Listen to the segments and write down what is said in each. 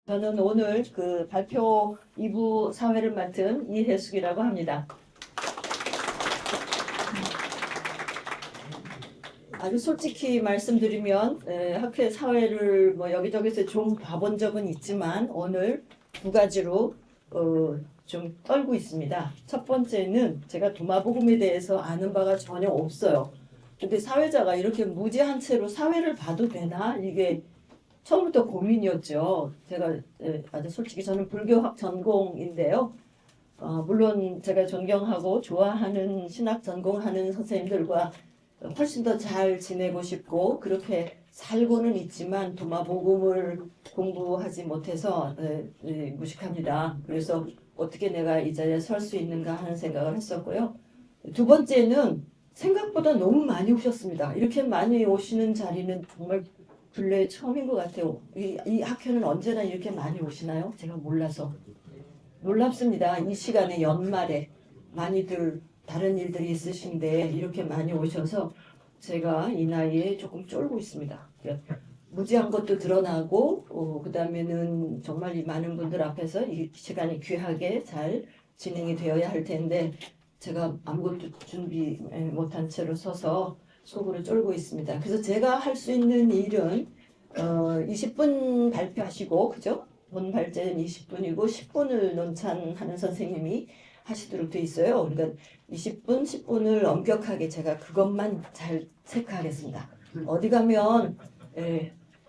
저는 오늘 그 발표 2부 사회를 맡은 이혜숙이라고 합니다. 아주 솔직히 말씀드리면 학회 사회를 뭐 여기저기서 좀 봐본 적은 있지만 오늘 두 가지로 좀 떨고 있습니다. 첫 번째는 제가 도마복음에 대해서 아는 바가 전혀 없어요. 근데 사회자가 이렇게 무지한 채로 사회를 봐도 되나? 이게 처음부터 고민이었죠. 제가 아주 솔직히 저는 불교학 전공인데요. 물론 제가 존경하고 좋아하는 신학 전공하는 선생님들과 훨씬 더 잘 지내고 싶고 그렇게 살고는 있지만 도마복음을 공부하지 못해서 무식합니다. 그래서 어떻게 내가 이 자리에 설 수 있는가 하는 생각을 했었고요. 두 번째는 생각보다 너무 많이 오셨습니다. 이렇게 많이 오시는 자리는 정말 근래 처음인 것 같아요. 이 학교는 언제나 이렇게 많이 오시나요? 제가 몰라서. 놀랍습니다. 이 시간에 연말에 많이들 다른 일들이 있으신데 이렇게 많이 오셔서 제가 이 나이에 조금 쫄고 있습니다. 무지한 것도 드러나고 그 다음에는 정말 이 많은 분들 앞에서 이 시간이 귀하게 잘 진행이 되어야 할 텐데 제가 아무것도 준비 못한 채로 서서 속으로 쫄고 있습니다. 그래서 제가 할 수 있는 일은 20분 발표하시고 그죠? 본 발제는 20분이고 10분을 논찬하는 선생님이 하시도록 돼 있어요. 그러니까 20분, 10분을 엄격하게 제가 그것만 잘 체크하겠습니다. 어디 가면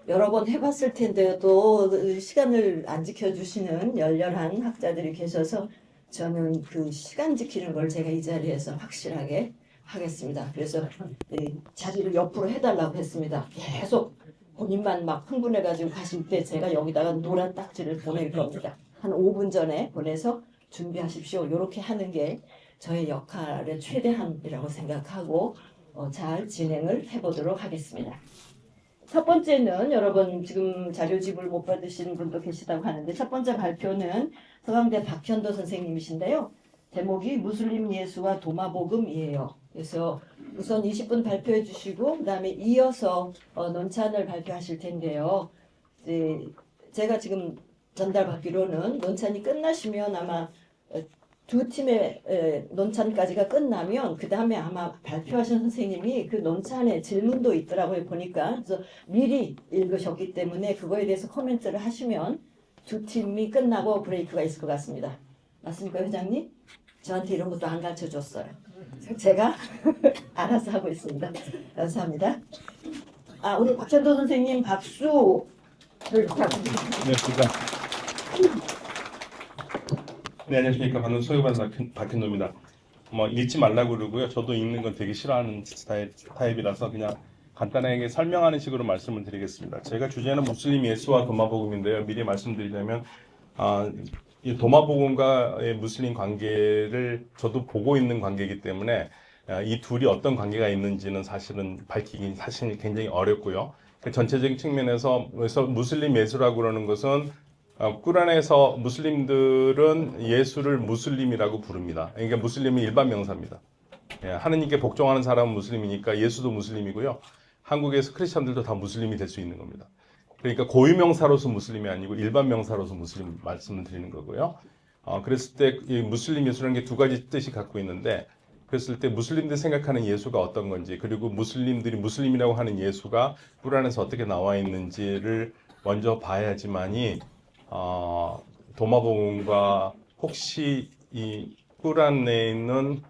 여러 번 해봤을 텐데도 시간을 안 지켜주시는 열렬한 학자들이 계셔서 저는 그 시간 지키는 걸 제가 이 자리에서 확실하게 하겠습니다. 그래서 자리를 옆으로 해달라고 했습니다. 계속 본인만 막 흥분해가지고 가실 때 제가 여기다가 노란 딱지를 보낼 겁니다. 한 5분 전에 보내서 준비하십시오. 이렇게 하는 게 저의 역할의 최대한이라고 생각하고 잘 진행을 해보도록 하겠습니다. 첫 번째는 여러분 지금 자료집을 못 받으신 분도 계시다고 하는데 첫 번째 발표는 서강대 박현도 선생님이신데요. 제목이 무슬림 예수와 도마복음이에요. 그래서 우선 20분 발표해 주시고 그 다음에 이어서 논찬을 발표하실 텐데요. 제가 지금 전달받기로는 논찬이 끝나시면 아마 두 팀의 논찬까지가 끝나면 그 다음에 아마 발표하신 선생님이 그 논찬에 질문도 있더라고요. 보니까 그래서 미리 읽으셨기 때문에 그거에 대해서 코멘트를 하시면 두 팀이 끝나고 브레이크가 있을 것 같습니다. 맞습니까, 회장님? 저한테 이런 것도 안 가르쳐줬어요. 제가 알아서 하고 있습니다. 감사합니다. 우리 박현도 선생님 박수를 부탁드립니다. 네, 안녕하십니까. 반응 소유반사 박현도입니다. 읽지 말라고 그러고요. 저도 읽는 건 되게 싫어하는 타입이라서 그냥 간단하게 설명하는 식으로 말씀을 드리겠습니다. 제가 주제는 무슬림 예수와 도마복음인데요. 미리 말씀드리자면 이 도마복음과의 무슬림 관계를 저도 보고 있는 관계이기 때문에 이 둘이 어떤 관계가 있는지는 사실은 밝히긴 사실 굉장히 어렵고요. 전체적인 측면에서 무슬림 예수라고 그러는 것은 꾸란에서 무슬림들은 예수를 무슬림이라고 부릅니다. 그러니까 무슬림은 일반 명사입니다. 하느님께 복종하는 사람은 무슬림이니까 예수도 무슬림이고요. 한국에서 크리스천들도 다 무슬림이 될 수 있는 겁니다. 그러니까 고유명사로서 무슬림이 아니고 일반 명사로서 무슬림 말씀을 드리는 거고요. 그랬을 때 이 무슬림 예수라는 게 두 가지 뜻이 갖고 있는데 그랬을 때 무슬림들 생각하는 예수가 어떤 건지 그리고 무슬림들이 무슬림이라고 하는 예수가 꾸란에서 어떻게 나와 있는지를 먼저 봐야지만이 도마복음과 혹시 이 꾸란 내에 있는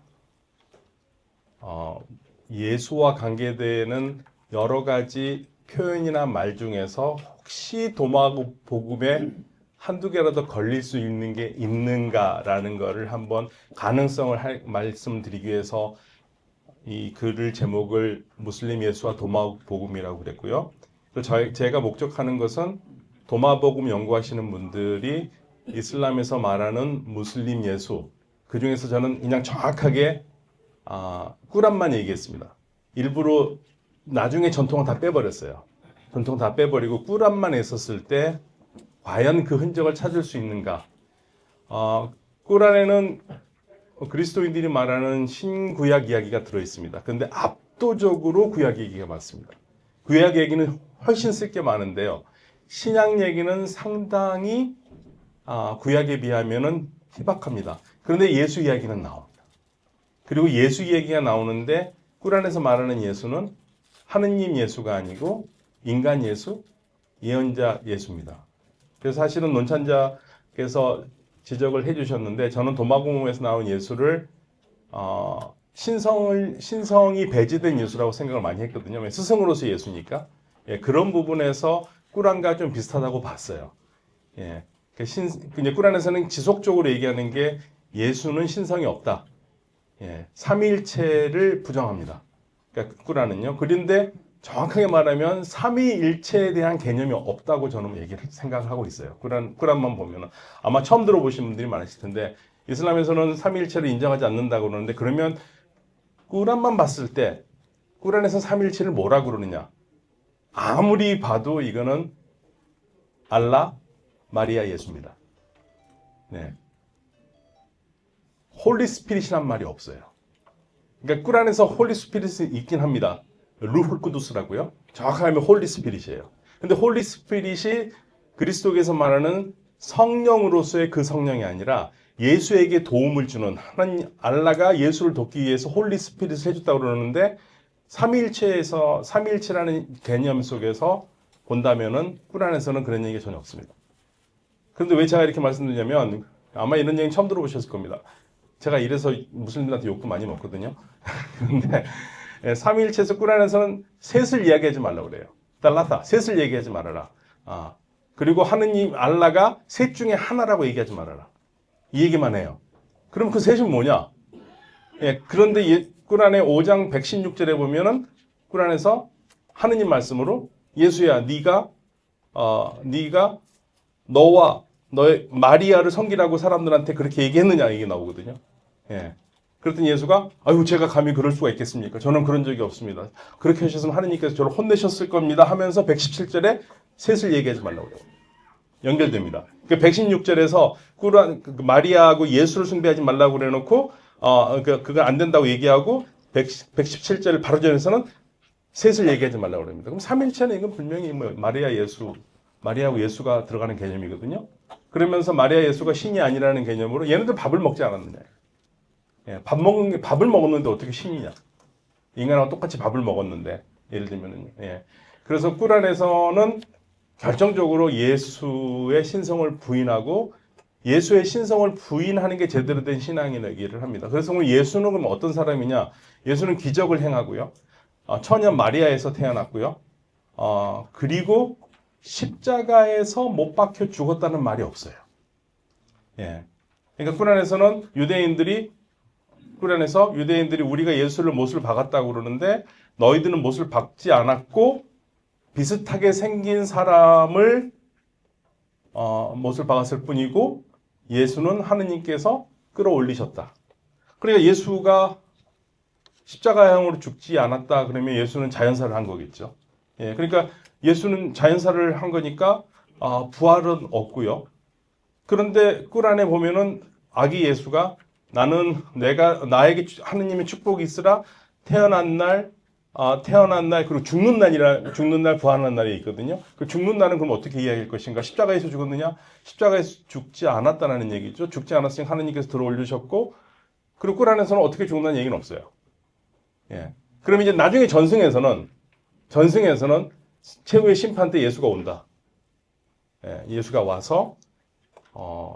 예수와 관계되는 여러 가지 표현이나 말 중에서 혹시 도마복음에 한두 개라도 걸릴 수 있는 게 있는가라는 거를 한번 가능성을 말씀드리기 위해서 이 글을 제목을 무슬림 예수와 도마복음이라고 그랬고요. 제가 목적하는 것은 도마복음 연구하시는 분들이 이슬람에서 말하는 무슬림 예수 그 중에서 저는 그냥 정확하게 꾸란만 얘기했습니다. 일부러 나중에 전통을 다 빼버렸어요. 전통 다 빼버리고 꾸란만 있었을 때 과연 그 흔적을 찾을 수 있는가? 꾸란에는 그리스도인들이 말하는 신구약 이야기가 들어있습니다. 그런데 압도적으로 구약 얘기가 많습니다. 구약 얘기는 훨씬 쓸 게 많은데요. 신약 얘기는 상당히 구약에 비하면은 희박합니다. 그런데 예수 이야기는 나옵니다. 그리고 예수 이야기가 나오는데 꾸란에서 말하는 예수는 하느님 예수가 아니고 인간 예수, 예언자 예수입니다. 그래서 사실은 논찬자께서 지적을 해주셨는데 저는 도마공음에서 나온 예수를 신성이 배제된 예수라고 생각을 많이 했거든요. 왜? 스승으로서 예수니까. 예, 그런 부분에서 꾸란과 좀 비슷하다고 봤어요. 예, 꾸란에서는 지속적으로 얘기하는 게 예수는 신성이 없다. 예, 삼위일체를 부정합니다. 그러니까 꾸란은요. 그런데 정확하게 말하면 삼위일체에 대한 개념이 없다고 저는 생각을 하고 있어요. 꾸란만 보면은 아마 처음 들어보신 분들이 많으실 텐데 이슬람에서는 삼위일체를 인정하지 않는다고 그러는데 그러면 꾸란만 봤을 때 꾸란에서 삼위일체를 뭐라 그러느냐? 아무리 봐도 이거는 알라, 마리아, 예수입니다. 네. 홀리 스피릿이란 말이 없어요. 그러니까 꾸란에서 홀리 스피릿이 있긴 합니다. 루훌 꾸두스라고요. 정확하게 하면 홀리 스피릿이에요. 근데 홀리 스피릿이 그리스도께서 말하는 성령으로서의 그 성령이 아니라 예수에게 도움을 주는 하나님 알라가 예수를 돕기 위해서 홀리 스피릿을 해줬다고 그러는데 삼위일체라는 개념 속에서 본다면은 꾸란에서는 그런 얘기가 전혀 없습니다. 그런데 왜 제가 이렇게 말씀드리냐면 아마 이런 얘기 처음 들어보셨을 겁니다. 제가 이래서 무슬림들한테 욕도 많이 먹거든요. 그런데 삼위일체에서 꾸란에서는 셋을 이야기하지 말라고 그래요. 달라타, 셋을 얘기하지 말아라. 그리고 하느님 알라가 셋 중에 하나라고 얘기하지 말아라. 이 얘기만 해요. 그럼 그 셋은 뭐냐? 예, 그런데 꾸란의 5장 116절에 보면은 꾸란에서 하느님 말씀으로 예수야, 네가 너와 너의 마리아를 섬기라고 사람들한테 그렇게 얘기했느냐 이게 나오거든요. 예. 그랬더니 예수가 아유 제가 감히 그럴 수가 있겠습니까? 저는 그런 적이 없습니다. 그렇게 하셨으면 하느님께서 저를 혼내셨을 겁니다 하면서 117절에 셋을 얘기하지 말라고 그래요. 연결됩니다. 그 116절에서 마리아하고 예수를 숭배하지 말라고 그래놓고 그건 안 된다고 얘기하고 117절 바로 전에서는 셋을 얘기하지 말라고 그럽니다. 그럼 삼일체는 이건 분명히 뭐 마리아하고 예수가 들어가는 개념이거든요. 그러면서 마리아 예수가 신이 아니라는 개념으로 얘네들 밥을 먹지 않았느냐. 예, 밥을 먹었는데 어떻게 신이냐. 인간하고 똑같이 밥을 먹었는데 예를 들면은 예. 그래서 꾸란에서는 결정적으로 예수의 신성을 부인하고 예수의 신성을 부인하는 게 제대로 된 신앙이라고 합니다. 그래서 예수는 그럼 어떤 사람이냐? 예수는 기적을 행하고요. 처녀 마리아에서 태어났고요. 그리고 십자가에서 못 박혀 죽었다는 말이 없어요. 예. 그러니까 꾸란에서 유대인들이 우리가 예수를 못을 박았다고 그러는데 너희들은 못을 박지 않았고 비슷하게 생긴 사람을 못을 박았을 뿐이고 예수는 하느님께서 끌어올리셨다. 그러니까 예수가 십자가형으로 죽지 않았다 그러면 예수는 자연사를 한 거겠죠. 예, 그러니까 예수는 자연사를 한 거니까 부활은 없고요. 그런데 꾸란에 보면은 아기 예수가 나에게 하느님의 축복이 있으라 태어난 날 그리고 죽는 날 부활하는 날이 있거든요. 그 죽는 날은 그럼 어떻게 이야기할 것인가? 십자가에서 죽었느냐? 십자가에서 죽지 않았다는 얘기죠. 죽지 않았으니 하느님께서 들어올리셨고 그리고 꾸란에서는 어떻게 죽는다는 얘기는 없어요. 예. 그럼 이제 나중에 전승에서는 최후의 심판 때 예수가 온다. 예, 예수가 와서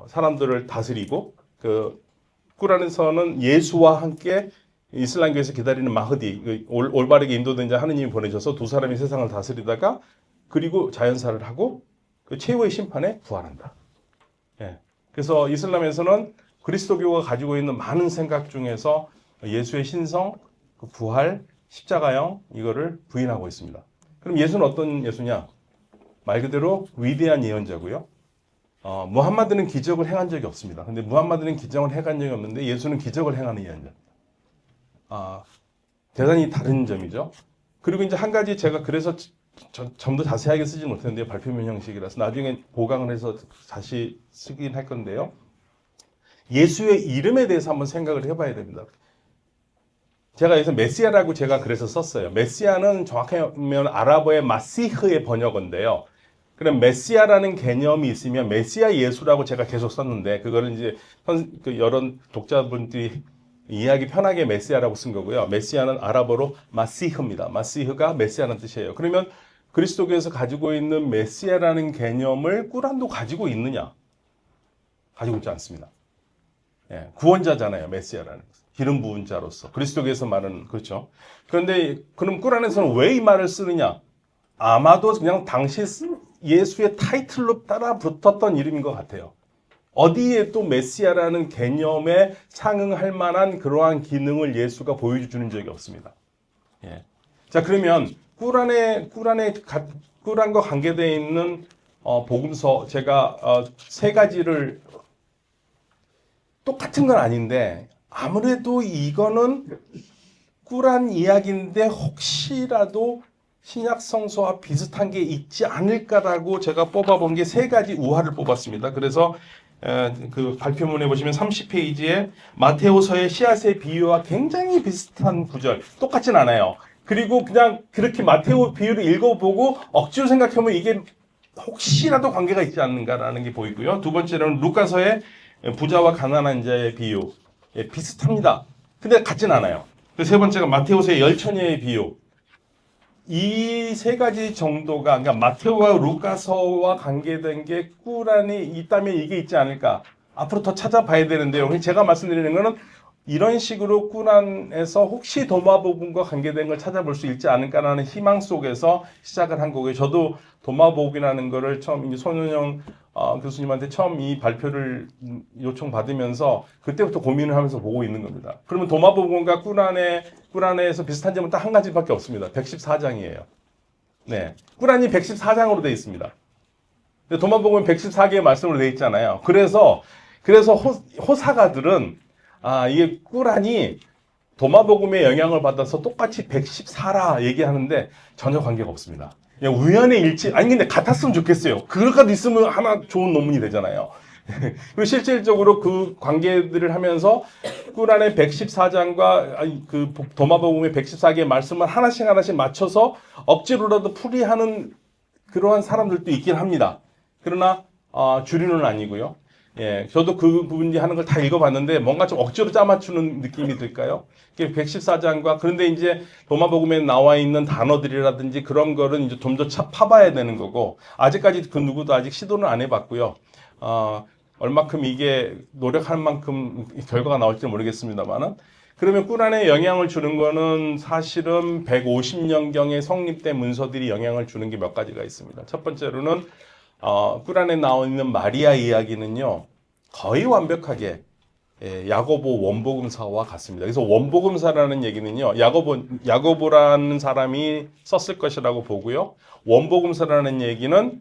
사람들을 다스리고 꾸란에서는 예수와 함께 이슬람교에서 기다리는 마흐디 올바르게 인도된 자 하느님이 보내셔서 두 사람이 세상을 다스리다가 그리고 자연사를 하고 그 최후의 심판에 부활한다. 예. 그래서 이슬람에서는 그리스도교가 가지고 있는 많은 생각 중에서 예수의 신성, 그 부활, 십자가형 이거를 부인하고 있습니다. 그럼 예수는 어떤 예수냐? 말 그대로 위대한 예언자고요. 무함마드는 기적을 행한 적이 없습니다. 근데 무함마드는 기적을 행한 적이 없는데 예수는 기적을 행하는 예언자입니다. 대단히 다른 점이죠. 그리고 이제 한 가지 제가 그래서 좀 더 자세하게 쓰지 못했는데요. 발표문 형식이라서 나중에 보강을 해서 다시 쓰긴 할 건데요. 예수의 이름에 대해서 한번 생각을 해봐야 됩니다. 제가 여기서 메시아라고 제가 그래서 썼어요. 메시아는 정확하게 보면 아랍어의 마시흐의 번역어인데요. 그럼 메시아라는 개념이 있으면 메시아 예수라고 제가 계속 썼는데 그거는 이제 여러 독자분들이 이해하기 편하게 메시아라고 쓴 거고요. 메시아는 아랍어로 마시흐입니다. 마시흐가 메시아라는 뜻이에요. 그러면 그리스도교에서 가지고 있는 메시아라는 개념을 꾸란도 가지고 있느냐? 가지고 있지 않습니다. 예, 구원자잖아요. 메시아라는 것. 기름 부은 자로서 그리스도교에서 말하는 그렇죠. 그런데 그럼 꾸란에서는 왜 이 말을 쓰느냐? 아마도 그냥 당시 예수의 타이틀로 따라 붙었던 이름인 것 같아요. 어디에 또 메시아라는 개념에 상응할 만한 그러한 기능을 예수가 보여주는 적이 없습니다. 예. 자, 그러면 꾸란과 관계되어 있는 복음서 제가 세 가지를 똑같은 건 아닌데 아무래도 이거는 꾸란 이야기인데 혹시라도 신약 성서와 비슷한 게 있지 않을까라고 제가 뽑아본 게 세 가지 우화를 뽑았습니다. 그래서 그 발표문에 보시면 30페이지에 마테오서의 씨앗의 비유와 굉장히 비슷한 구절, 똑같진 않아요. 그리고 그냥 그렇게 마테오 비유를 읽어보고 억지로 생각하면 이게 혹시라도 관계가 있지 않는가라는 게 보이고요. 두 번째로는 루카서의 부자와 가난한 자의 비유, 예, 비슷합니다. 근데 같진 않아요. 세 번째가 마테오서의 열처녀의 비유. 이 세 가지 정도가, 그러니까 마테오와 루카서와 관계된 게 꾸란이 있다면 이게 있지 않을까. 앞으로 더 찾아봐야 되는데요. 제가 말씀드리는 거는 이런 식으로 꾸란에서 혹시 도마복음과 관계된 걸 찾아볼 수 있지 않을까라는 희망 속에서 시작을 한 거고요. 저도 도마복이라는 거를 처음 이제 손은영 교수님한테 처음 이 발표를 요청받으면서 그때부터 고민을 하면서 보고 있는 겁니다. 그러면 도마복음과 꾸란에서 비슷한 점은 딱 한 가지밖에 없습니다. 114장이에요. 네, 꾸란이 114장으로 되어 있습니다. 근데 도마복음은 114개의 말씀으로 되어 있잖아요. 그래서 호사가들은 이게 꾸란이 도마복음의 영향을 받아서 똑같이 114라 얘기하는데 전혀 관계가 없습니다. 그냥 우연의 일치, 아니 근데 같았으면 좋겠어요. 그거라도 있으면 하나 좋은 논문이 되잖아요. 그리고 실질적으로 그 관계들을 하면서 꾸란의 114장과 그 도마복음의 114개의 말씀을 하나씩 맞춰서 억지로라도 풀이하는 그러한 사람들도 있긴 합니다. 그러나 주류는 아니고요. 예, 저도 그 부분이 하는 걸 다 읽어봤는데 뭔가 좀 억지로 짜맞추는 느낌이 들까요? 114장과 그런데 이제 도마복음에 나와 있는 단어들이라든지 그런 거는 이제 좀 더 파봐야 되는 거고 아직까지 그 누구도 아직 시도는 안 해봤고요. 얼마큼 이게 노력할 만큼 결과가 나올지 모르겠습니다만은 그러면 꾸란에 영향을 주는 거는 사실은 150년경에 성립된 문서들이 영향을 주는 게 몇 가지가 있습니다. 첫 번째로는 꾸란에 나와 있는 마리아 이야기는요 거의 완벽하게 야고보 원복음사와 같습니다. 그래서 원복음사라는 얘기는요 야고보라는 사람이 썼을 것이라고 보고요. 원복음사라는 얘기는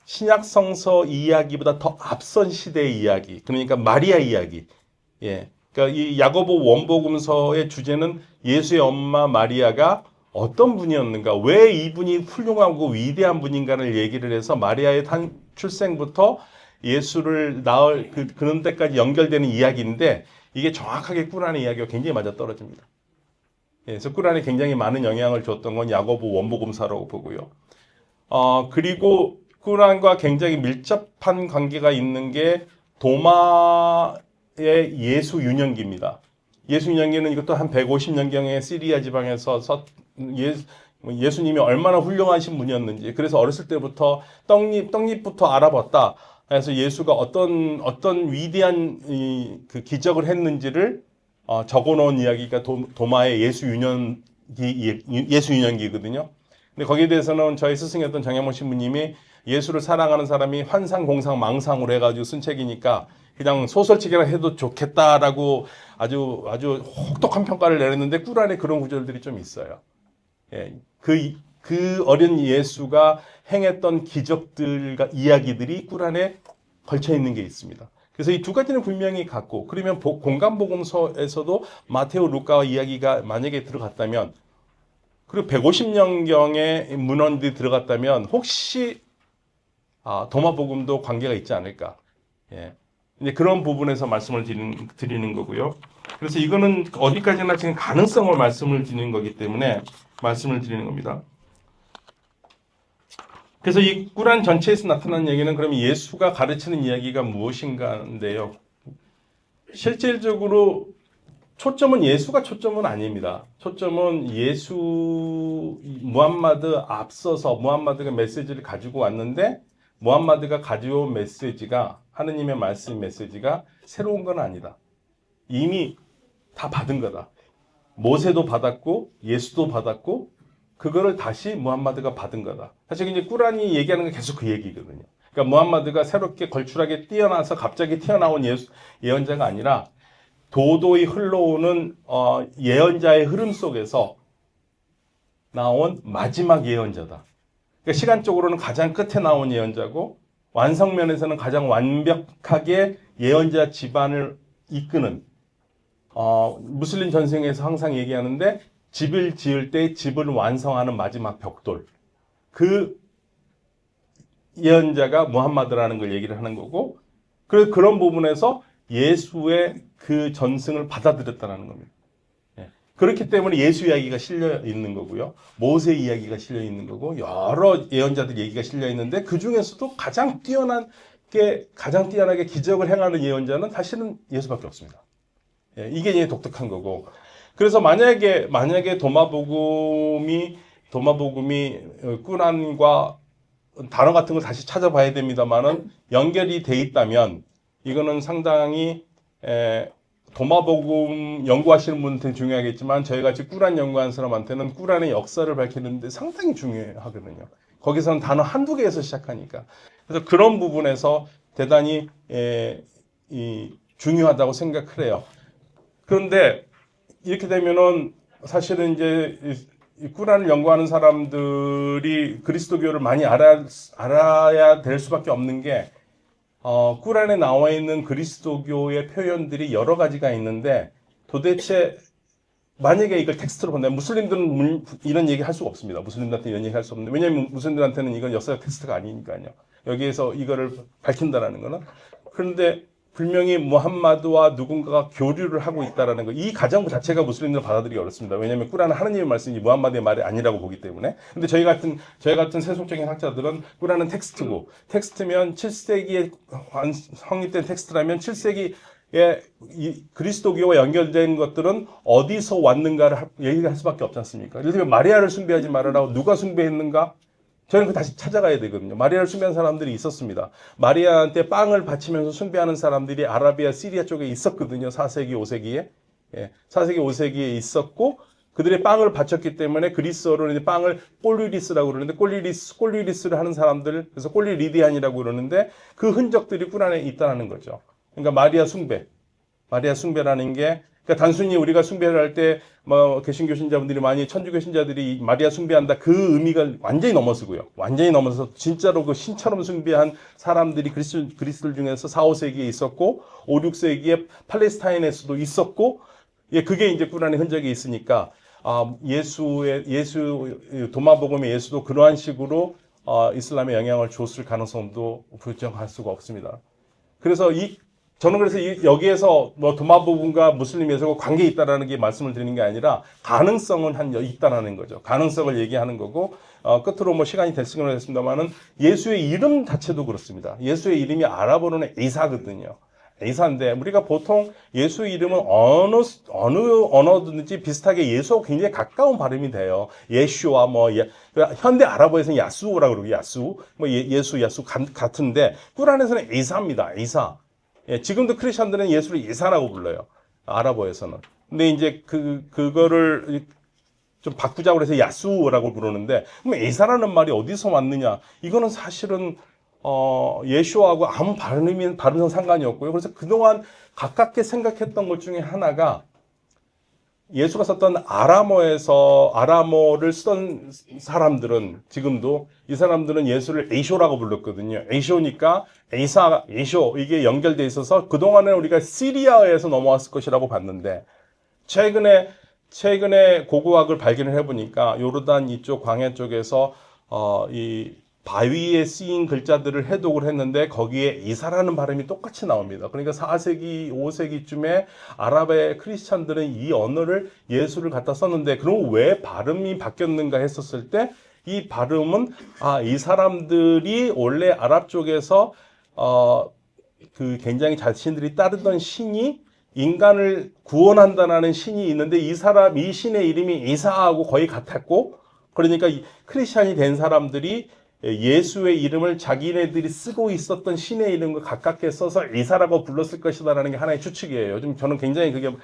신약 성서 이야기보다 더 앞선 시대의 이야기, 그러니까 마리아 이야기. 예, 그러니까 이 야고보 원복음서의 주제는 예수의 엄마 마리아가 어떤 분이었는가, 왜 이분이 훌륭하고 위대한 분인가를 얘기를 해서 마리아의 출생부터 예수를 낳을 그런 때까지 연결되는 이야기인데 이게 정확하게 꾸란의 이야기와 굉장히 맞아떨어집니다. 예, 그래서 꾸란에 굉장히 많은 영향을 줬던 건 야고보 원복음사라고 보고요. 그리고 꾸란과 굉장히 밀접한 관계가 있는 게 도마의 예수 윤영기입니다. 예수 윤영기는 이것도 한 150년경에 시리아 지방에서 예수님이 얼마나 훌륭하신 분이었는지 그래서 어렸을 때부터 떡잎부터 알아봤다. 그래서 예수가 어떤 위대한 그 기적을 했는지를 적어놓은 이야기가 도마의 예수 윤영기거든요. 근데 거기에 대해서는 저희 스승이었던 정양모 신부님이 예수를 사랑하는 사람이 환상, 공상, 망상으로 해가지고 쓴 책이니까 그냥 소설책이라 해도 좋겠다라고 아주 혹독한 평가를 내렸는데 꾸란에 그런 구절들이 좀 있어요. 예, 그 어린 예수가 행했던 기적들과 이야기들이 꾸란에 걸쳐 있는 게 있습니다. 그래서 이 두 가지는 분명히 같고 그러면 공간복음서에서도 마테오, 루카와 이야기가 만약에 들어갔다면 그리고 150년경의 문헌들이 들어갔다면 혹시 도마복음도 관계가 있지 않을까. 예. 이제 그런 부분에서 말씀을 드리는 거고요. 그래서 이거는 어디까지나 지금 가능성을 말씀을 드리는 거기 때문에 말씀을 드리는 겁니다. 그래서 이 꾸란 전체에서 나타난 얘기는 그러면 예수가 가르치는 이야기가 무엇인가인데요. 실질적으로 초점은 예수가 초점은 아닙니다. 초점은 무함마드 앞서서 무함마드가 메시지를 가지고 왔는데 무함마드가 가져온 메시지가 하느님의 말씀 메시지가 새로운 건 아니다. 이미 다 받은 거다. 모세도 받았고 예수도 받았고 그거를 다시 무함마드가 받은 거다. 사실 이제 꾸란이 얘기하는 건 계속 그 얘기거든요. 그러니까 무함마드가 새롭게 걸출하게 뛰어나서 갑자기 튀어나온 예언자가 아니라 도도히 흘러오는 예언자의 흐름 속에서 나온 마지막 예언자다. 그러니까 시간적으로는 가장 끝에 나온 예언자고 완성면에서는 가장 완벽하게 예언자 집안을 이끄는 무슬림 전생에서 항상 얘기하는데 집을 지을 때 집을 완성하는 마지막 벽돌. 그 예언자가 무함마드라는 걸 얘기를 하는 거고 그래서 그런 부분에서 예수의 그 전승을 받아들였다는 겁니다. 그렇기 때문에 예수 이야기가 실려 있는 거고요. 모세 이야기가 실려 있는 거고 여러 예언자들 얘기가 실려 있는데 그 중에서도 가장 뛰어나게 기적을 행하는 예언자는 사실은 예수밖에 없습니다. 이게 이제 독특한 거고. 그래서 만약에 도마복음이 꾸란과 단어 같은 걸 다시 찾아봐야 됩니다만은 연결이 돼 있다면 이거는 상당히 도마복음 연구하시는 분한테는 중요하겠지만 저희같이 꾸란 연구하는 사람한테는 꾸란의 역사를 밝히는데 상당히 중요하거든요. 거기서는 단어 한두 개에서 시작하니까. 그래서 그런 부분에서 대단히 중요하다고 생각을 해요. 그런데 이렇게 되면은 사실은 이제 이 꾸란을 연구하는 사람들이 그리스도교를 많이 알아야 될 수밖에 없는 게 꾸란에 나와 있는 그리스도교의 표현들이 여러 가지가 있는데 도대체 만약에 이걸 텍스트로 본다면 무슬림들은 이런 얘기 할 수가 없습니다. 무슬림들한테 이런 얘기 할 수 없는데 왜냐하면 무슬림들한테는 이건 역사적 텍스트가 아니니까요. 여기에서 이거를 밝힌다라는 거는 그런데 분명히 무함마드와 누군가가 교류를 하고 있다라는 거, 이 가정 자체가 무슬림들은 받아들이기 어렵습니다. 왜냐하면 꾸란은 하느님의 말씀이 무함마드의 말이 아니라고 보기 때문에. 근데 저희 같은 세속적인 학자들은 꾸란은 텍스트고, 텍스트면 7세기에 성립된 텍스트라면 7세기에 이 그리스도교와 연결된 것들은 어디서 왔는가를 얘기할 수밖에 없지 않습니까? 예를 들면 마리아를 숭배하지 말아라. 누가 숭배했는가? 저는 그 다시 찾아가야 되거든요. 마리아를 숭배하는 사람들이 있었습니다. 마리아한테 빵을 바치면서 숭배하는 사람들이 아라비아, 시리아 쪽에 있었거든요. 4세기, 5세기에. 4세기, 5세기에 있었고, 그들의 빵을 바쳤기 때문에 그리스어로 이제 빵을 꼴리리스라고 그러는데, 꼴리리스를 하는 사람들, 그래서 꼴리리디안이라고 그러는데, 그 흔적들이 꾸란에 있다는 거죠. 그러니까 마리아 숭배라는 게, 그러니까 단순히 우리가 숭배를 할 때 개신교 신자분들이 많이 천주교 신자들이 마리아 숭배한다 그 의미가 완전히 넘어서고요. 완전히 넘어서 진짜로 그 신처럼 숭배한 사람들이 그리스도들 중에서 4, 5세기에 있었고 5, 6세기에 팔레스타인에서도 있었고 그게 이제 꾸란의 흔적이 있으니까 도마복음의 예수도 그러한 식으로 이슬람에 영향을 줬을 가능성도 부정할 수가 없습니다. 그래서 저는 그래서 여기에서 도마복음과 무슬림 예수가 관계 있다라는 게 말씀을 드리는 게 아니라 가능성은 있다라는 거죠. 가능성을 얘기하는 거고 끝으로 시간이 됐으면 했습니다만은 예수의 이름 자체도 그렇습니다. 예수의 이름이 아랍어로는 에이사거든요. 에이사인데 우리가 보통 예수의 이름은 어느 언어든지 비슷하게 예수하고 굉장히 가까운 발음이 돼요. 예슈와 현대 아랍어에서는 야수라고 그러고 야수 야수 같은데 꾸란에서는 에이사입니다. 에이사. 지금도 크리스천들은 예수를 예사라고 불러요. 아랍어에서는. 근데 이제 그거를 좀 바꾸자고 해서 야수라고 부르는데, 그럼 예사라는 말이 어디서 왔느냐? 이거는 사실은, 예수하고 아무 발음상 상관이 없고요. 그래서 그동안 가깝게 생각했던 것 중에 하나가 예수가 썼던 아람어를 쓰던 사람들은 지금도 이 사람들은 예수를 에이쇼라고 불렀거든요. 에이쇼니까 에이쇼 이게 연결돼 있어서 그동안에 우리가 시리아에서 넘어왔을 것이라고 봤는데 최근에 고고학을 발견을 해보니까 요르단 이쪽 광야 쪽에서 이 바위에 쓰인 글자들을 해독을 했는데 거기에 이사라는 발음이 똑같이 나옵니다. 그러니까 4세기, 5세기쯤에 아랍의 크리스찬들은 이 언어를 예수를 갖다 썼는데 그럼 왜 발음이 바뀌었는가 했었을 때 이 발음은 이 사람들이 원래 아랍 쪽에서 그 굉장히 자신들이 따르던 신이 인간을 구원한다는 신이 있는데 이 신의 이름이 이사하고 거의 같았고 그러니까 크리스찬이 된 사람들이 예수의 이름을 자기네들이 쓰고 있었던 신의 이름과 가깝게 써서 이사라고 불렀을 것이다라는 게 하나의 추측이에요. 요즘 저는 굉장히 그게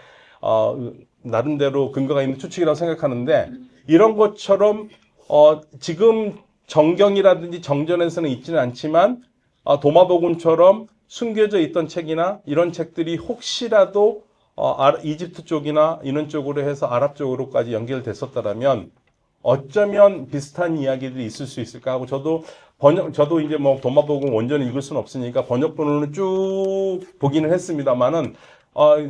나름대로 근거가 있는 추측이라고 생각하는데 이런 것처럼 지금 정경이라든지 정전에서는 있지는 않지만 도마복음처럼 숨겨져 있던 책이나 이런 책들이 혹시라도 이집트 쪽이나 이런 쪽으로 해서 아랍 쪽으로까지 연결됐었다라면 어쩌면 비슷한 이야기들이 있을 수 있을까 하고 저도 이제 뭐 도마복음 원전을 읽을 수는 없으니까 번역본을 쭉 보기는 했습니다만은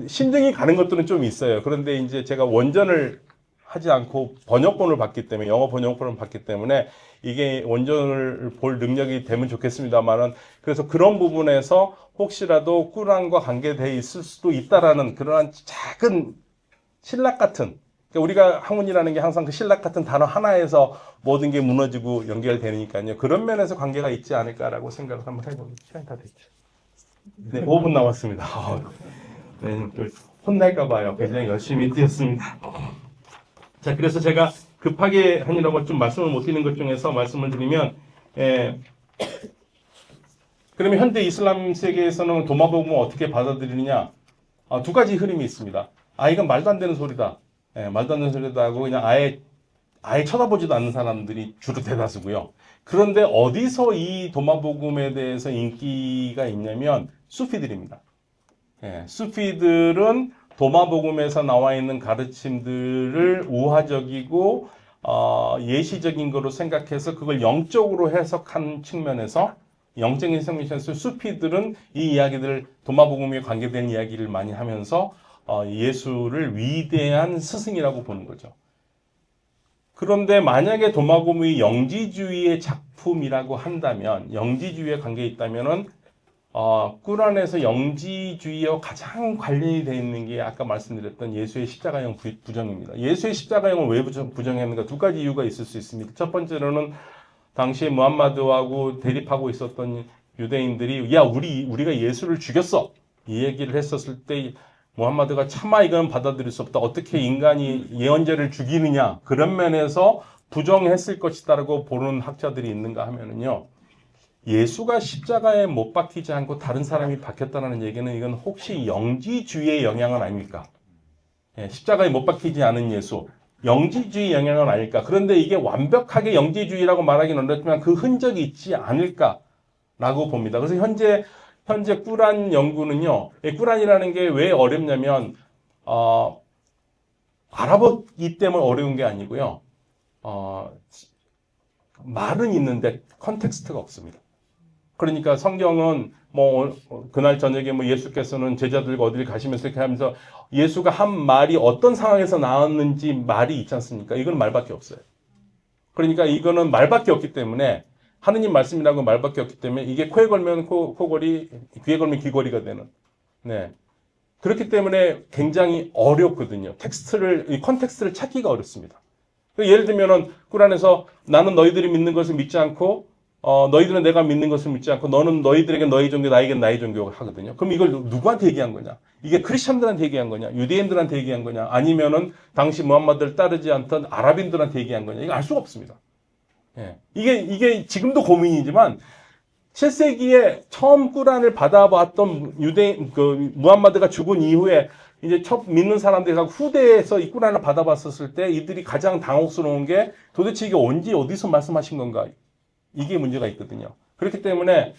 신중히 가는 것들은 좀 있어요. 그런데 이제 제가 원전을 하지 않고 번역본을 봤기 때문에 영어 번역본을 봤기 때문에 이게 원전을 볼 능력이 되면 좋겠습니다만은 그래서 그런 부분에서 혹시라도 꾸란과 관계되어 있을 수도 있다라는 그러한 작은 신락 같은 그러니까 우리가 학문이라는 게 항상 그 신락 같은 단어 하나에서 모든 게 무너지고 연결되니까요. 그런 면에서 관계가 있지 않을까라고 생각을 한번 해봅니다. 시간이 다 됐죠. 네, 5분 남았습니다. 네, 혼날까 봐요. 굉장히 열심히 뛰었습니다. 자, 그래서 제가 급하게 하느라고 좀 말씀을 못 드리는 것 중에서 말씀을 드리면, 그러면 현대 이슬람 세계에서는 도마복음을 어떻게 받아들이느냐? 두 가지 흐름이 있습니다. 이건 말도 안 되는 소리다. 말도 안 되는 소리다 하고 그냥 아예 쳐다보지도 않는 사람들이 주로 대다수고요. 그런데 어디서 이 도마복음에 대해서 인기가 있냐면 수피들입니다. 수피들은 도마복음에서 나와 있는 가르침들을 우화적이고 예시적인 거로 생각해서 그걸 영적으로 해석한 측면에서 영적인 생명에서 수피들은 이 이야기들 도마복음에 관계된 이야기를 많이 하면서 예수를 위대한 스승이라고 보는 거죠. 그런데 만약에 도마복음이 영지주의의 작품이라고 한다면 영지주의에 관계 있다면은 꾸란에서 영지주의와 가장 관련이 되어 있는 게 아까 말씀드렸던 예수의 십자가형 부정입니다. 예수의 십자가형을 왜 부정했는가? 두 가지 이유가 있을 수 있습니다. 첫 번째로는 당시에 무함마드하고 대립하고 있었던 유대인들이 우리가 예수를 죽였어 이 얘기를 했었을 때 무함마드가 차마 이건 받아들일 수 없다. 어떻게 인간이 예언자를 죽이느냐 그런 면에서 부정했을 것이다라고 보는 학자들이 있는가 하면은요. 예수가 십자가에 못 박히지 않고 다른 사람이 박혔다는 얘기는 이건 혹시 영지주의의 영향은 아닐까? 십자가에 못 박히지 않은 예수, 영지주의 영향은 아닐까? 그런데 이게 완벽하게 영지주의라고 말하기는 어렵지만 그 흔적이 있지 않을까라고 봅니다. 그래서 현재 꾸란 연구는요, 꾸란이라는 게 왜 어렵냐면 아랍어이기 때문에 어려운 게 아니고요, 말은 있는데 컨텍스트가 없습니다. 그러니까 성경은 그날 저녁에 예수께서는 제자들과 어디를 가시면서 이렇게 하면서 예수가 한 말이 어떤 상황에서 나왔는지 말이 있지 않습니까? 이건 말밖에 없어요. 그러니까 이거는 말밖에 없기 때문에 하느님 말씀이라고 말밖에 없기 때문에 이게 코에 걸면 코걸이, 귀에 걸면 귀걸이가 되는. 네. 그렇기 때문에 굉장히 어렵거든요. 이 컨텍스트를 찾기가 어렵습니다. 예를 들면은 꾸란에서 나는 너희들이 믿는 것을 믿지 않고 너희들은 내가 믿는 것을 믿지 않고 너는 너희들에게 너희 종교 나에겐 나의 종교가 하거든요. 그럼 이걸 누구한테 얘기한 거냐? 이게 크리스천들한테 얘기한 거냐? 유대인들한테 얘기한 거냐? 아니면은 당시 무함마드를 따르지 않던 아랍인들한테 얘기한 거냐? 이거 알 수가 없습니다. 이게 지금도 고민이지만 7세기에 처음 꾸란을 받아봤던 무함마드가 죽은 이후에 이제 첫 믿는 사람들이 후대에서 이 꾸란을 받아봤었을 때 이들이 가장 당혹스러운 게 도대체 이게 어디서 말씀하신 건가? 이게 문제가 있거든요. 그렇기 때문에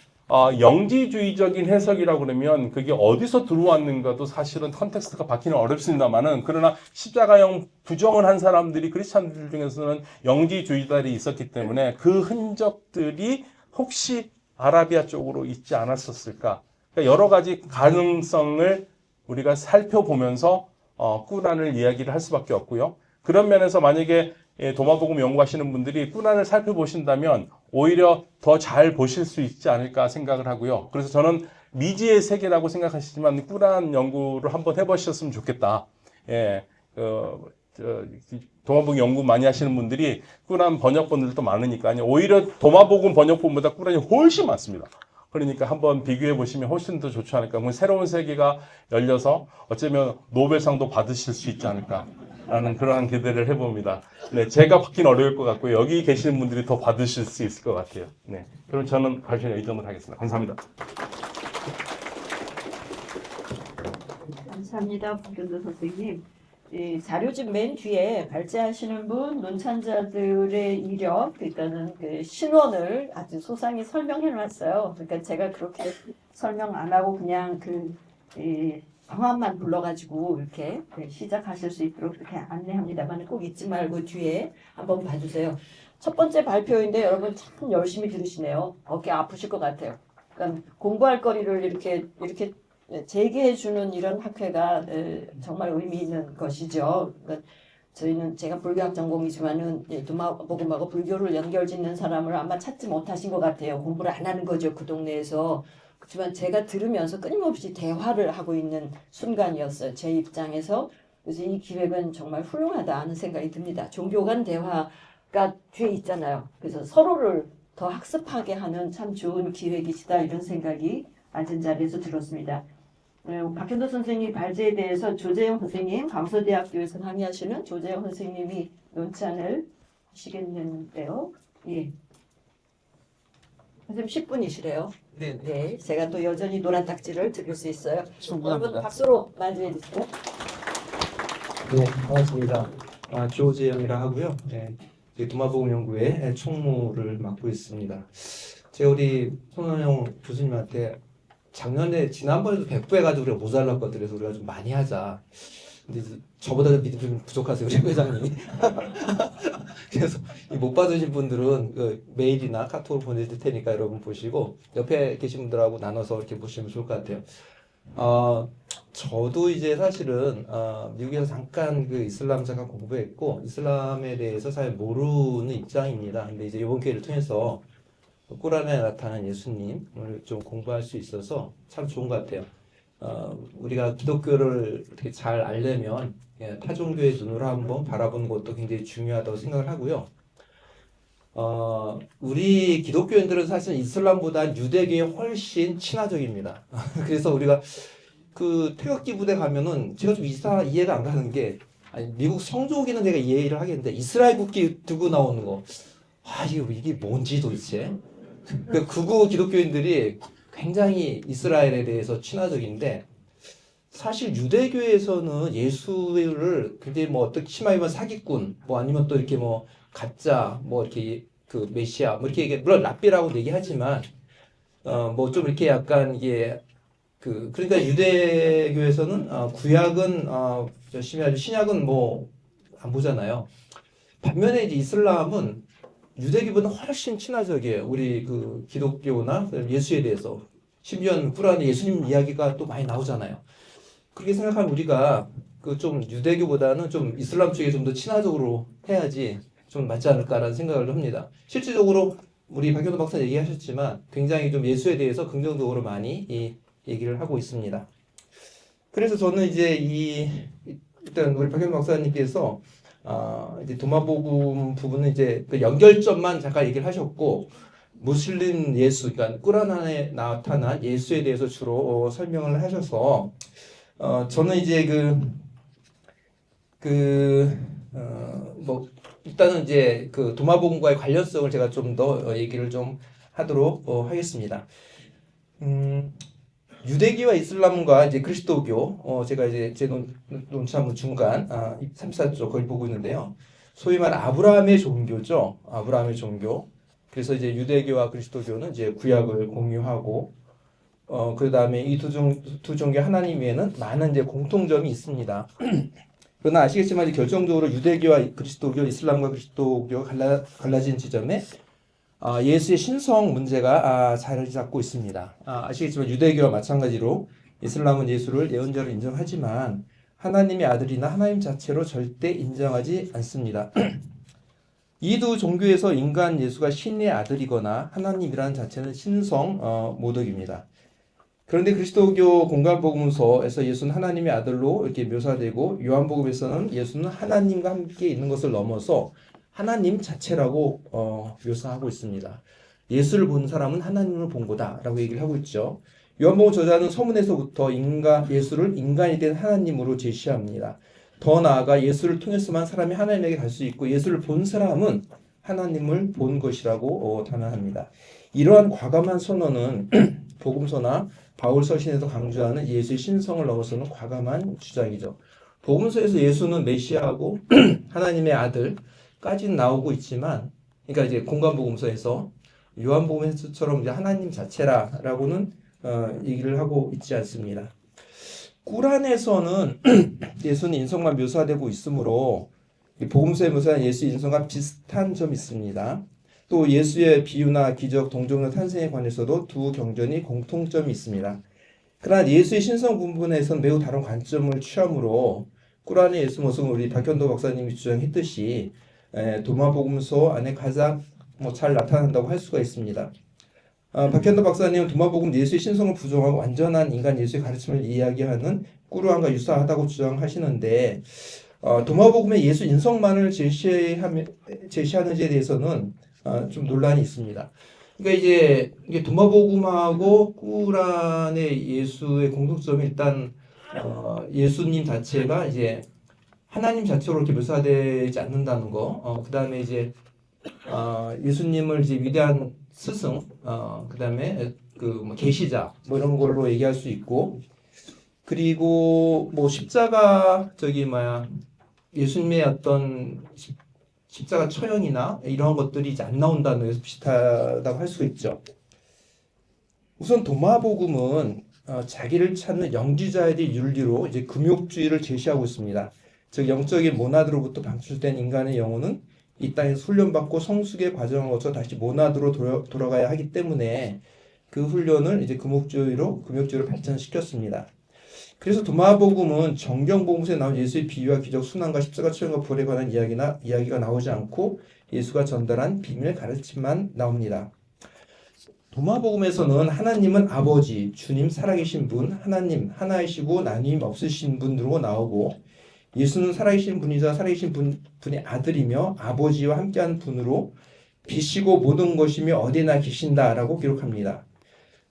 영지주의적인 해석이라고 그러면 그게 어디서 들어왔는가도 사실은 컨텍스트가 받기는 어렵습니다만은 그러나 십자가형 부정을 한 사람들이 크리스찬들 중에서는 영지주의자들이 있었기 때문에 그 흔적들이 혹시 아라비아 쪽으로 있지 않았었을까? 그러니까 여러 가지 가능성을 우리가 살펴보면서 꾸란을 이야기를 할 수밖에 없고요. 그런 면에서 만약에 도마복음 연구하시는 분들이 꾸란을 살펴보신다면 오히려 더 잘 보실 수 있지 않을까 생각을 하고요. 그래서 저는 미지의 세계라고 생각하시지만 꾸란 연구를 한번 해보셨으면 좋겠다. 예, 도마복음 연구 많이 하시는 분들이 꾸란 번역본들도 많으니까요. 오히려 도마복음 번역본보다 꾸란이 훨씬 많습니다. 그러니까 한번 비교해 보시면 훨씬 더 좋지 않을까. 새로운 세계가 열려서 어쩌면 노벨상도 받으실 수 있지 않을까라는 그러한 기대를 해봅니다. 네, 제가 받긴 어려울 것 같고요. 여기 계시는 분들이 더 받으실 수 있을 것 같아요. 네, 그럼 저는 발표는 이 정도 하겠습니다. 감사합니다. 감사합니다, 박현도 선생님. 이 자료집 맨 뒤에 발제하시는 분, 논찬자들의 이력, 그러니까는 그 신원을 아주 소상히 설명해 놨어요. 그러니까 제가 그렇게 설명 안 하고 그냥 성함만 불러가지고 이렇게 시작하실 수 있도록 그렇게 안내합니다만 꼭 잊지 말고 뒤에 한번 봐주세요. 첫 번째 발표인데 여러분 참 열심히 들으시네요. 어깨 아프실 것 같아요. 그러니까 공부할 거리를 이렇게 제기해주는 이런 학회가 정말 의미 있는 것이죠. 그러니까 저희는 제가 불교학 전공이지만은 도마복음하고 불교를 연결짓는 사람을 아마 찾지 못하신 것 같아요. 공부를 안 하는 거죠, 그 동네에서. 그렇지만 제가 들으면서 끊임없이 대화를 하고 있는 순간이었어요, 제 입장에서. 그래서 이 기획은 정말 훌륭하다 하는 생각이 듭니다. 종교 간 대화가 뒤에 있잖아요. 그래서 서로를 더 학습하게 하는 참 좋은 기획이시다 이런 생각이 앉은 자리에서 들었습니다. 박현도 선생님 발제에 대해서 조재영 선생님, 강서대학교에서 강의하시는 조재영 선생님이 논찬을 하시겠는데요. 예. 선생님 10분이시래요. 네. 네, 제가 또 여전히 노란 딱지를 드릴 수 있어요. 충분합니다. 여러분 박수로 맞이해 주세요. 네, 반갑습니다. 조재영이라 하고요. 네, 도마복음 연구의 총무를 맡고 있습니다. 제가 우리 손원영 교수님한테 작년에 지난번에도 백부해가지고 우리가 모자랐거든요. 그래서 우리가 좀 많이 하자. 근데 저보다 믿음이 좀 부족하세요, 우리 회장님이. 그래서 못 받으신 분들은 그 메일이나 카톡으로 보내드릴 테니까 여러분 보시고 옆에 계신 분들하고 나눠서 이렇게 보시면 좋을 것 같아요. 저도 이제 사실은 미국에서 잠깐 그 이슬람 잠깐 공부했고 이슬람에 대해서 잘 모르는 입장입니다. 근데 이제 이번 기회를 통해서 꾸란에 나타난 예수님을 좀 공부할 수 있어서 참 좋은 것 같아요. 우리가 기독교를 어떻게 잘 알려면 타종교의 눈으로 한번 바라보는 것도 굉장히 중요하다고 생각을 하고요. 우리 기독교인들은 사실 이슬람보다 유대교에 훨씬 친화적입니다. 그래서 우리가 그 태극기 부대 가면은 제가 좀 이해가 안 가는 게 미국 성조기는 내가 이해를 하겠는데 이스라엘 국기 들고 나오는 거 이게 뭔지 도대체. 그 극우 기독교인들이 굉장히 이스라엘에 대해서 친화적인데 사실 유대교에서는 예수를 굉장히 뭐 어떻게 심하게 보면 사기꾼 뭐 아니면 또 이렇게 뭐 가짜 뭐 이렇게 그 메시아 뭐 이렇게 물론 랍비라고 얘기하지만 뭐 좀 이렇게 약간 이게 그러니까 유대교에서는 구약은 열심히 하죠. 신약은 뭐 안 보잖아요. 반면에 이제 이슬람은 유대교보다 훨씬 친화적이에요. 우리 그 기독교나 예수에 대해서. 심지어는 꾸란에 예수님 이야기가 또 많이 나오잖아요. 그렇게 생각하면 우리가 그 좀 유대교보다는 좀 이슬람 쪽에 좀 더 친화적으로 해야지 좀 맞지 않을까라는 생각을 합니다. 실질적으로 우리 박현도 박사 얘기하셨지만 굉장히 좀 예수에 대해서 긍정적으로 많이 얘기를 하고 있습니다. 그래서 저는 이제 일단 우리 박현도 박사님께서 이제 도마복음 부분은 이제 그 연결점만 잠깐 얘기를 하셨고 무슬림 예수, 그러니까 꾸란 안에 나타난 예수에 대해서 주로 설명을 하셔서 저는 이제 뭐 일단은 이제 그 도마복음과의 관련성을 제가 좀 더 얘기를 좀 하도록 하겠습니다. 유대교와 이슬람과 이제 그리스도교, 제가 이제 제 논참 중간 34쪽 거기 보고 있는데요. 소위 말 아브라함의 종교죠. 아브라함의 종교. 그래서 이제 유대교와 그리스도교는 이제 구약을 공유하고, 그 다음에 이 두 종교 하나님 외에는 많은 이제 공통점이 있습니다. 그러나 아시겠지만 결정적으로 유대교와 그리스도교, 이슬람과 그리스도교가 갈라진 지점에 예수의 신성 문제가 자리를 잡고 있습니다. 아시겠지만 유대교와 마찬가지로 이슬람은 예수를 예언자로 인정하지만 하나님의 아들이나 하나님 자체로 절대 인정하지 않습니다. 이 두 종교에서 인간 예수가 신의 아들이거나 하나님이라는 자체는 신성 모독입니다. 그런데 그리스도교 공관복음서에서 예수는 하나님의 아들로 이렇게 묘사되고 요한복음에서는 예수는 하나님과 함께 있는 것을 넘어서 하나님 자체라고 묘사하고 있습니다. 예수를 본 사람은 하나님을 본 거다라고 얘기를 하고 있죠. 요한복음 저자는 서문에서부터 예수를 인간이 된 하나님으로 제시합니다. 더 나아가 예수를 통해서만 사람이 하나님에게 갈 수 있고 예수를 본 사람은 하나님을 본 것이라고 단언합니다. 이러한 과감한 선언은 복음서나 바울 서신에서 강조하는 예수의 신성을 넘어서는 과감한 주장이죠. 복음서에서 예수는 메시아하고 하나님의 아들까지는 나오고 있지만, 그러니까 이제 공관복음서에서 요한복음서처럼 이제 하나님 자체라고는 얘기를 하고 있지 않습니다. 꾸란에서는 예수는 인성만 묘사되고 있으므로 복음서에 묘사한 예수의 인성과 비슷한 점이 있습니다. 또 예수의 비유나 기적, 동정의 탄생에 관해서도 두 경전이 공통점이 있습니다. 그러나 예수의 신성 부분에서는 매우 다른 관점을 취함으로 꾸란의 예수 모습은 우리 박현도 박사님이 주장했듯이 도마복음서 안에 가장 잘 나타난다고 할 수가 있습니다. 박현도 박사님은 도마복음 예수의 신성을 부정하고 완전한 인간 예수의 가르침을 이야기하는 꾸르안과 유사하다고 주장하시는데 도마복음의 예수 인성만을 제시하는지에 대해서는 좀 논란이 있습니다. 그러니까 이게 도마복음하고 꾸란의 예수의 공통점이 일단 예수님 자체가 이제 하나님 자체로 이렇게 묘사되지 않는다는 거. 그다음에 이제 예수님을 이제 위대한 스승, 그다음에 뭐 계시자 뭐 이런 걸로 얘기할 수 있고, 그리고 뭐 십자가 예수님의 어떤 십자가 처형이나 이런 것들이 이제 안 나온다는 데서 비슷하다고 할 수 있죠. 우선 도마복음은 자기를 찾는 영지자의 윤리로 이제 금욕주의를 제시하고 있습니다. 즉 영적인 모나드로부터 방출된 인간의 영혼은 이 땅에서 훈련받고 성숙의 과정을 거쳐 다시 모나드로 돌아가야 하기 때문에 그 훈련을 이제 금욕주의로 발전시켰습니다. 그래서 도마복음은 정경복음서에 나온 예수의 비유와 기적, 순환과 십자가 처형과 부활에 관한 이야기가 나오지 않고 예수가 전달한 비밀 가르침만 나옵니다. 도마복음에서는 하나님은 아버지, 주님 살아계신 분, 하나님 하나이시고 나뉘임 없으신 분으로 나오고 예수는 살아계신 분이자 살아계신 분의 아들이며 아버지와 함께하는 분으로 빛이고 모든 것이며 어디나 계신다라고 기록합니다.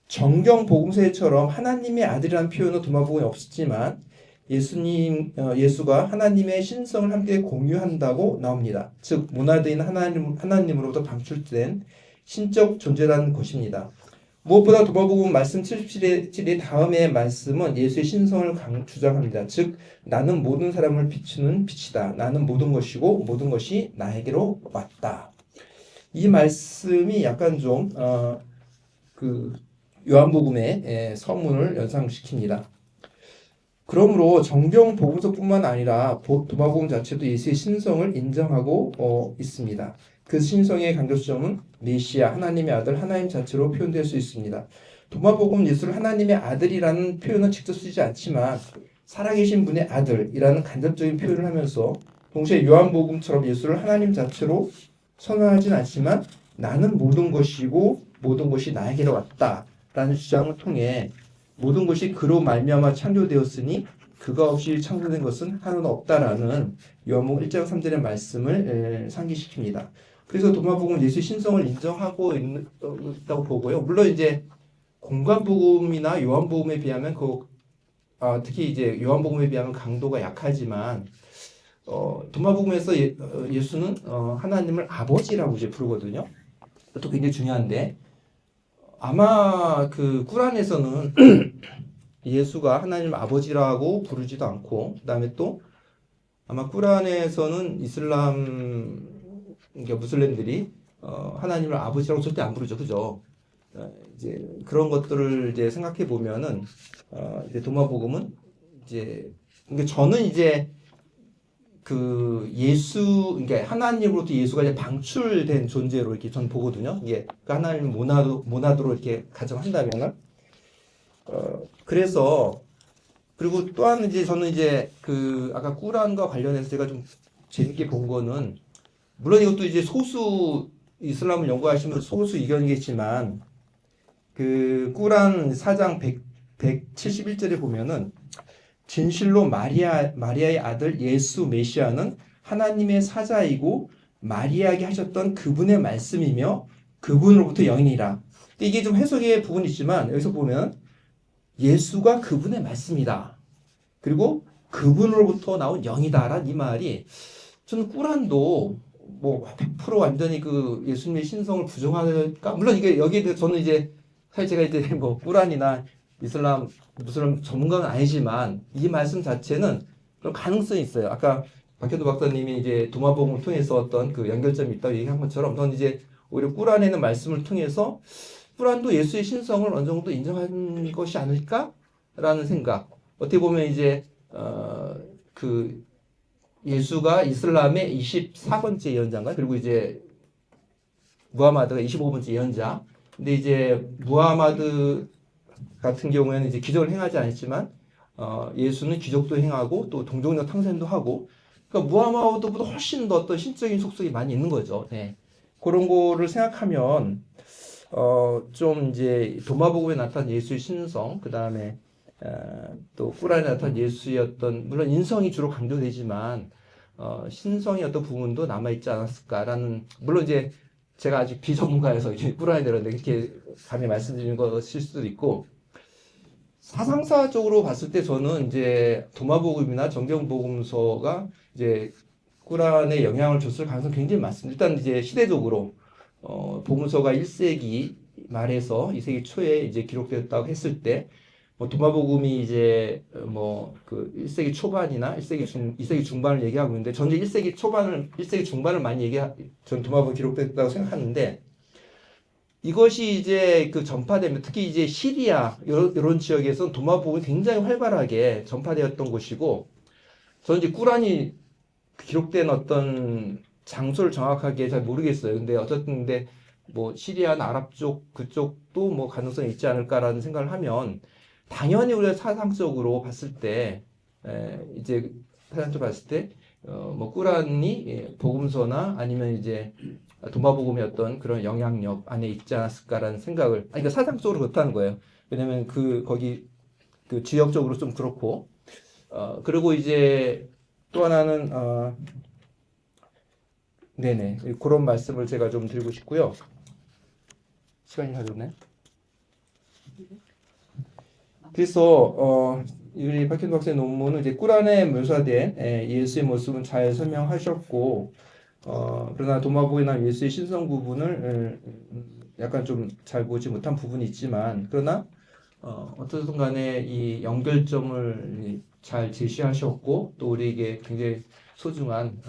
정경 복음서처럼 하나님의 아들이라는 표현은 도마복음에 없었지만 예수가 하나님의 신성을 함께 공유한다고 나옵니다. 즉 모나드인 하나님으로부터 방출된 신적 존재라는 것입니다. 무엇보다 도마복음 말씀 77의 다음의 말씀은 예수의 신성을 주장합니다. 즉 나는 모든 사람을 비추는 빛이다. 나는 모든 것이고 모든 것이 나에게로 왔다. 이 말씀이 약간 좀 요한복음의 서문을 연상시킵니다. 그러므로 정경 복음서뿐만 아니라 도마복음 자체도 예수의 신성을 인정하고 있습니다. 그 신성의 강조점은 메시아, 하나님의 아들, 하나님 자체로 표현될 수 있습니다. 도마복음 예수를 하나님의 아들이라는 표현은 직접 쓰지 않지만 살아계신 분의 아들이라는 간접적인 표현을 하면서 동시에 요한복음처럼 예수를 하나님 자체로 선언하진 않지만 나는 모든 것이고 모든 것이 나에게로 왔다라는 주장을 통해 모든 것이 그로 말미암아 창조되었으니 그가 없이 창조된 것은 하나도 없다라는 요한복음 1장 3절의 말씀을 상기시킵니다. 그래서 도마복음은 예수의 신성을 인정하고 있다고 보고요. 물론 이제 공관복음이나 요한복음에 비하면 특히 이제 요한복음에 비하면 강도가 약하지만 도마복음에서 예수는 하나님을 아버지라고 이제 부르거든요. 또 굉장히 중요한데 아마 그 꾸란에서는 예수가 하나님 아버지라고 부르지도 않고 그다음에 또 아마 꾸란에서는 그러니까 무슬림들이 하나님을 아버지라고 절대 안 부르죠, 그죠? 이제 그런 것들을 이제 생각해 보면은 이제 도마복음은 이제 그러니까 저는 이제 그러니까 하나님으로부터 예수가 이제 방출된 존재로 이렇게 전 보거든요. 이게 그 하나님 모나드로 이렇게 가정한다면은 그래서 그리고 또한 이제 저는 이제 아까 꾸란과 관련해서 제가 좀 재밌게 본 거는 물론 이것도 이제 소수 이슬람을 연구하시면 소수 의견이겠지만 그 꾸란 4장 171절에 보면은 진실로 마리아의 아들 예수 메시아는 하나님의 사자이고 마리아에게 하셨던 그분의 말씀이며 그분으로부터 영이니라. 이게 좀 해석의 부분이 있지만 여기서 보면 예수가 그분의 말씀이다. 그리고 그분으로부터 나온 영이다라는 이 말이 저는 꾸란도 뭐 100% 완전히 그 예수님의 신성을 부정할까? 물론 이게 여기에 대해서 저는 이제 사실 제가 이제 뭐 꾸란이나 이슬람 무슬림 전문가는 아니지만 이 말씀 자체는 그런 가능성이 있어요. 아까 박현도 박사님이 이제 도마복음을 통해서 어떤 그 연결점이 있다고 얘기한 것처럼 저는 이제 오히려 꾸란에 있는 말씀을 통해서 꾸란도 예수의 신성을 어느 정도 인정한 것이 아닐까라는 생각. 어떻게 보면 이제 그 예수가 이슬람의 24번째 예언자인가? 그리고 이제 무하마드가 25번째 예언자. 근데 이제 무하마드 같은 경우에는 이제 기적을 행하지 않았지만 예수는 기적도 행하고 또 동정력 탕생도 하고 그러니까 무하마드보다 훨씬 더 어떤 신적인 속성이 많이 있는 거죠. 네. 그런 거를 생각하면 좀 이제 도마복음에 나타난 예수의 신성 그다음에 또 꾸란에 나타난 예수의 어떤 물론 인성이 주로 강조되지만 신성의 어떤 부분도 남아있지 않았을까라는 물론 이제 제가 아직 비전문가여서 이제 꾸란에 대해서 이렇게 감히 말씀드리는 것일 수도 있고 사상사적으로 봤을 때 저는 이제 도마복음이나 정경복음서가 이제 꾸란에 영향을 줬을 가능성이 굉장히 많습니다. 일단 이제 시대적으로 복음서가 1세기 말에서 2세기 초에 이제 기록되었다고 했을 때 뭐 도마복음이 이제 뭐 그 1세기 초반이나 2세기 중반을 얘기하고 있는데 저는 이제 1세기 중반을 많이 전 도마복음 기록됐다고 생각하는데 이것이 이제 그 전파되면 특히 이제 시리아 이런 지역에서는 도마복음이 굉장히 활발하게 전파되었던 곳이고 저는 이제 꾸란이 기록된 어떤 장소를 정확하게 잘 모르겠어요. 근데 어쨌든 근데 뭐 시리아나 아랍 쪽 그쪽도 뭐 가능성이 있지 않을까라는 생각을 하면 당연히 우리가 사상적으로 봤을 때 이제 사상적으로 봤을 때 뭐 꾸란이 복음서나 아니면 이제 도마복음의 어떤 그런 영향력 안에 있지 않았을까라는 생각을 아니 그러니까 사상적으로 그렇다는 거예요. 왜냐면 거기 그 지역적으로 좀 그렇고 그리고 이제 또 하나는 네네 그런 말씀을 제가 좀 드리고 싶고요. 시간이 다 됐네. 그래서 우리 박현도 박사의 논문은 이제 꾸란에 묘사된 예수의 모습은 잘 설명하셨고 그러나 도마복음이나 예수의 신성 부분을 약간 좀 잘 보지 못한 부분이 있지만 그러나 어떻든 간에 이 연결점을 잘 제시하셨고 또 우리에게 굉장히 소중한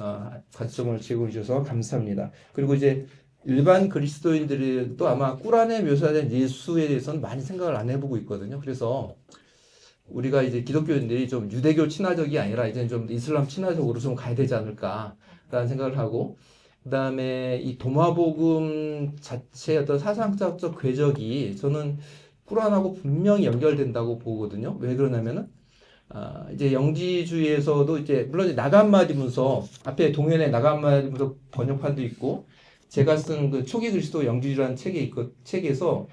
관점을 제공해 주셔서 감사합니다. 그리고 이제 일반 그리스도인들도 아마 꾸란에 묘사된 예수에 대해서는 많이 생각을 안 해보고 있거든요. 그래서 우리가 이제 기독교인들이 좀 유대교 친화적이 아니라 이제 좀 이슬람 친화적으로 좀 가야 되지 않을까라는 생각을 하고 그다음에 이 도마복음 자체의 어떤 사상적 궤적이 저는 꾸란하고 분명히 연결된다고 보거든요. 왜 그러냐면은 이제 영지주의에서도 이제 물론 이제 나간마디 문서 앞에 동현에 나간마디 문서 번역판도 있고 제가 쓴 그 초기 그리스도 영지주의라는 책에서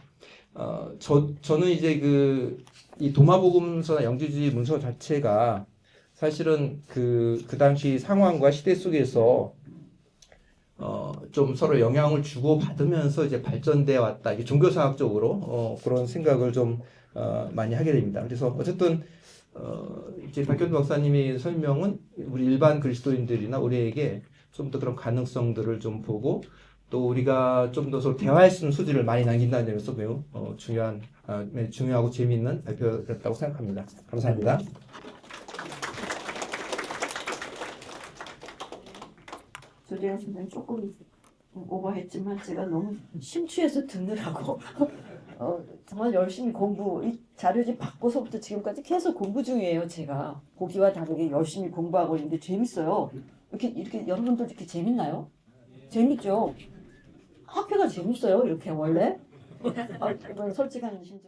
저는 이제 이 도마복음서나 영지주의 문서 자체가 사실은 그 당시 상황과 시대 속에서 좀 서로 영향을 주고 받으면서 이제 발전되어 왔다. 이게 종교사학적으로 그런 생각을 좀 많이 하게 됩니다. 그래서 어쨌든 이제 박현도 박사님의 설명은 우리 일반 그리스도인들이나 우리에게 좀 더 그런 가능성들을 좀 보고 또 우리가 좀 더 서로 대화할 수 있는 소지를 많이 남긴다는 점에서 매우 중요하고 재미있는 발표였다고 생각합니다. 감사합니다. 조재현 선생님 조금 오버했지만 제가 너무 심취해서 듣느라고 정말 열심히 이 자료집 받고서부터 지금까지 계속 공부 중이에요. 제가 보기와 다르게 열심히 공부하고 있는데 재밌어요. 이렇게 여러분들 이렇게 재밌나요? 재밌죠? 학회가 재밌어요. 이렇게 원래 이건 솔직한 신조.